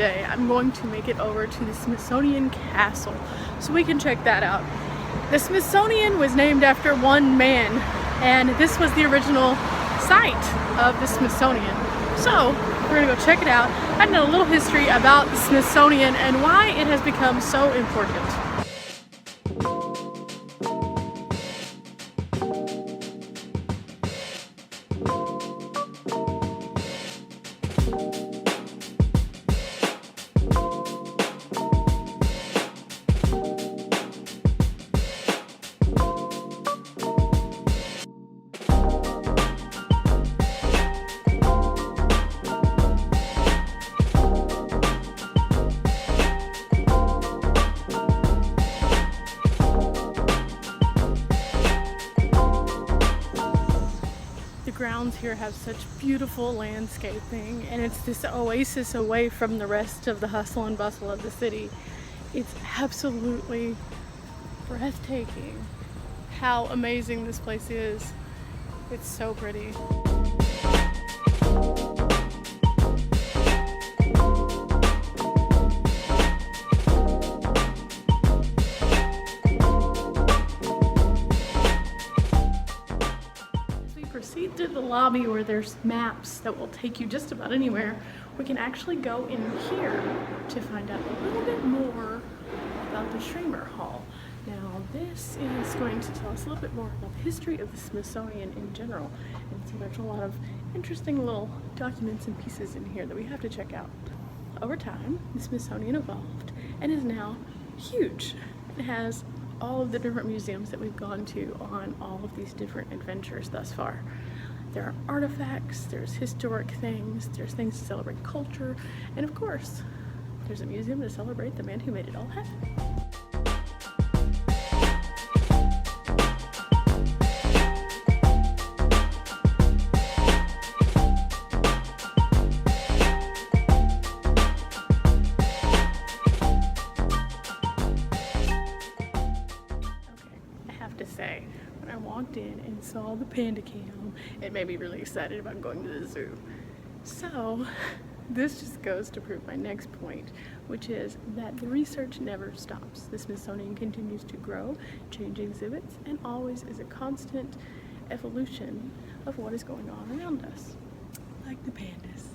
Today I'm going to make it over to the Smithsonian Castle so we can check that out. The Smithsonian was named after one man, and this was the original site of the Smithsonian. So we're gonna go check it out. I know a little history about the Smithsonian and why it has become so important. Grounds here have such beautiful landscaping, and it's this oasis away from the rest of the hustle and bustle of the city. It's absolutely breathtaking how amazing this place is. It's so pretty. Proceed to the lobby where there's maps that will take you just about anywhere. We can actually go in here to find out a little bit more about the Schremer Hall. Now this is going to tell us a little bit more about the history of the Smithsonian in general. And so there's a lot of interesting little documents and pieces in here that we have to check out. Over time, the Smithsonian evolved and is now huge. It has all of the different museums that we've gone to on all of these different adventures thus far. There are artifacts, there's historic things, there's things to celebrate culture, and of course, there's a museum to celebrate the man who made it all happen. Say, when I walked in and saw the panda cam, it made me really excited about going to the zoo. So this just goes to prove my next point, which is that the research never stops. The Smithsonian continues to grow, change exhibits, and always is a constant evolution of what is going on around us, like the pandas.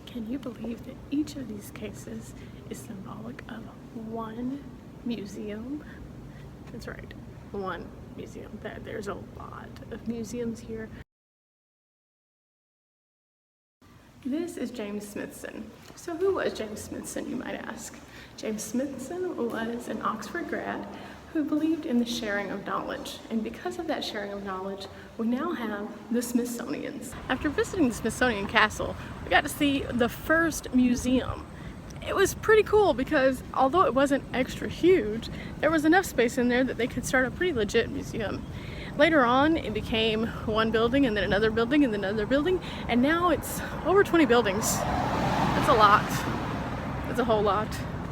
Can you believe that each of these cases is symbolic of one museum? That's right, one museum. There's a lot of museums here. This is James Smithson. So who was James Smithson, you might ask? James Smithson was an Oxford grad who believed in the sharing of knowledge. And because of that sharing of knowledge, we now have the Smithsonians. After visiting the Smithsonian Castle, we got to see the first museum. It was pretty cool because although it wasn't extra huge, there was enough space in there that they could start a pretty legit museum. Later on, it became one building and then another building and then another building, and now it's over 20 buildings. That's a lot. That's a whole lot.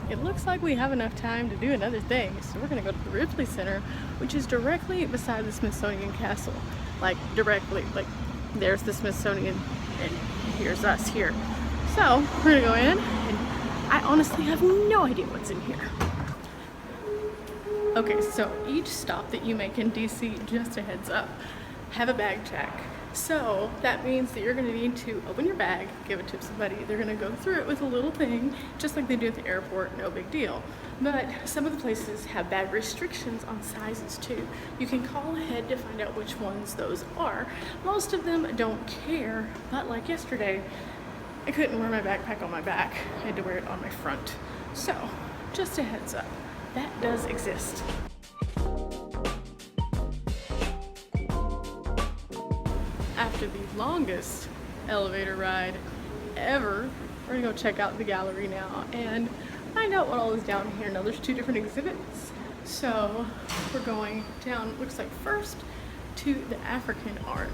It looks like we have enough time to do another thing, so we're gonna go to the Wrigley Center, which is directly beside the Smithsonian Castle. Like directly, like there's the Smithsonian and here's us here. So we're gonna go in, and I honestly have no idea what's in here. Okay, so each stop that you make in DC, just a heads up, have a bag check. So that means that you're going to need to open your bag, give it to somebody. They're going to go through it with a little thing, just like they do at the airport, no big deal. But some of the places have bag restrictions on sizes too. You can call ahead to find out which ones those are. Most of them don't care, but like yesterday, I couldn't wear my backpack on my back. I had to wear it on my front. So, just a heads up, that does exist. After the longest elevator ride ever, we're gonna go check out the gallery now and find out what all is down here. Now there's two different exhibits, so we're going down, looks like first, to the African art.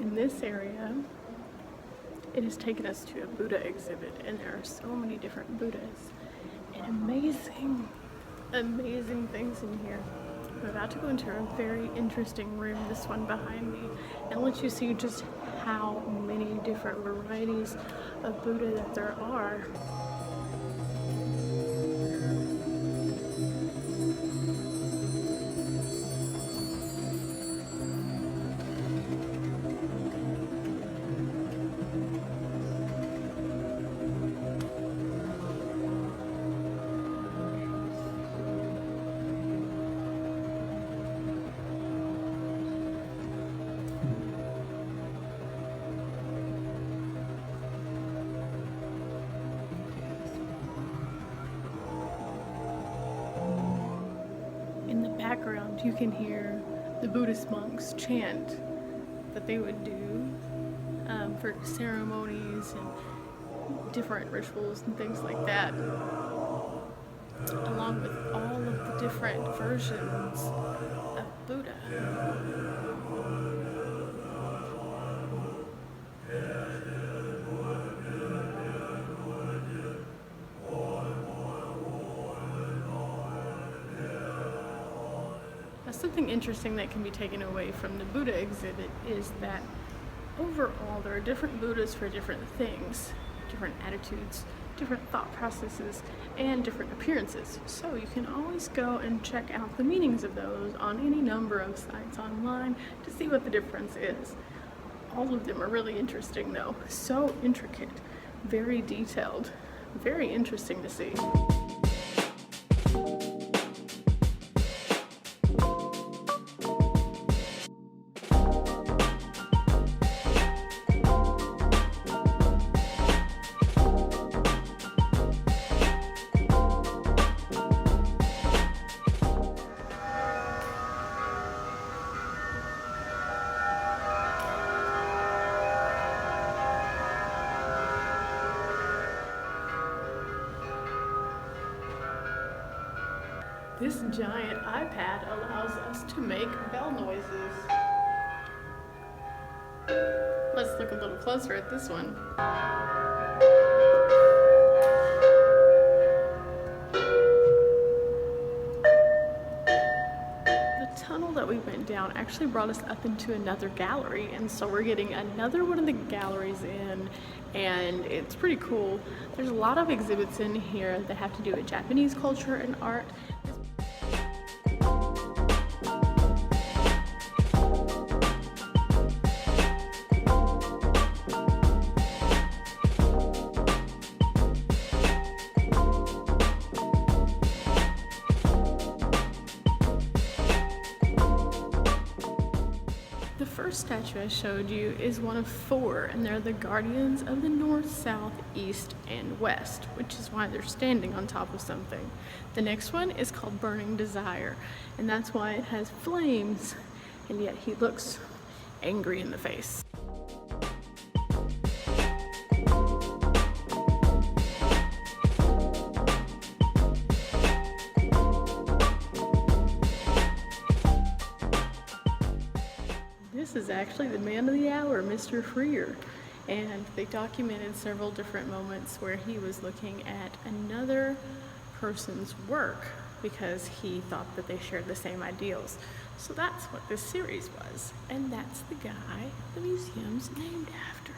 in this area, it has taken us to a Buddha exhibit, and there are so many different Buddhas and amazing things in here. We're about to go into a very interesting room, this one behind me, and let you see just how many different varieties of Buddha that there are. In the background, you can hear the Buddhist monks chant that they would do for ceremonies and different rituals and things like that, along with all of the different versions of Buddha. Now, something interesting that can be taken away from the Buddha exhibit is that overall there are different Buddhas for different things, different attitudes, different thought processes, and different appearances. So you can always go and check out the meanings of those on any number of sites online to see what the difference is. All of them are really interesting though, so intricate, very detailed, very interesting to see. This giant iPad allows us to make bell noises. Let's look a little closer at this one. The tunnel that we went down actually brought us up into another gallery, and so we're getting another one of the galleries in, and it's pretty cool. There's a lot of exhibits in here that have to do with Japanese culture and art. The first statue I showed you is one of 4, and they're the guardians of the north, south, east, and west, which is why they're standing on top of something. The next one is called Burning Desire, and that's why it has flames, and yet he looks angry in the face. This is actually the man of the hour, Mr. Freer, and they documented several different moments where he was looking at another person's work because he thought that they shared the same ideals. So that's what this series was, and that's the guy the museum's named after.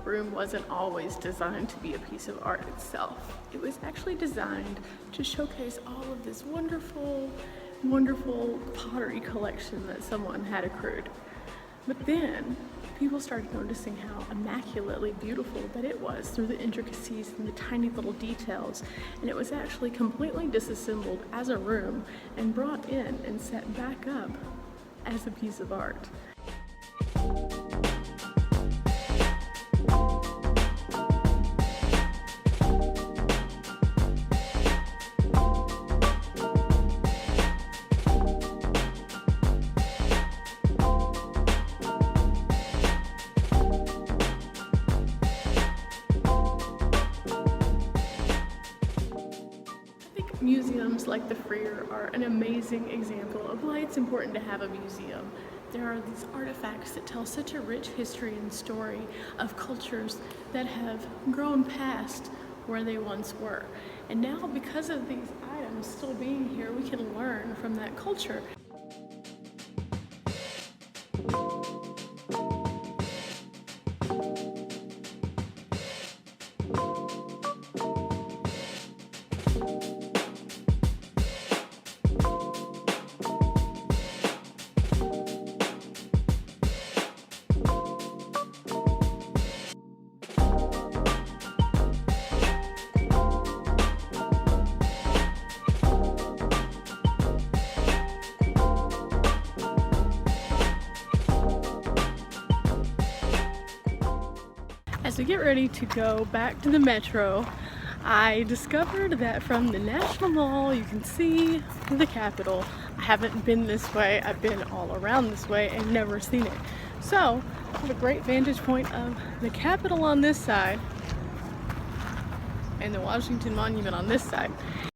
Room wasn't always designed to be a piece of art itself. It was actually designed to showcase all of this wonderful pottery collection that someone had accrued. But then people started noticing how immaculately beautiful that it was through the intricacies and the tiny little details. And it was actually completely disassembled as a room and brought in and set back up as a piece of art. Museums like the Freer are an amazing example of why it's important to have a museum. There are these artifacts that tell such a rich history and story of cultures that have grown past where they once were. And now, because of these items still being here, we can learn from that culture. As we get ready to go back to the metro, I discovered that from the National Mall you can see the Capitol. I haven't been this way, I've been all around this way and never seen it. So I have a great vantage point of the Capitol on this side and the Washington Monument on this side.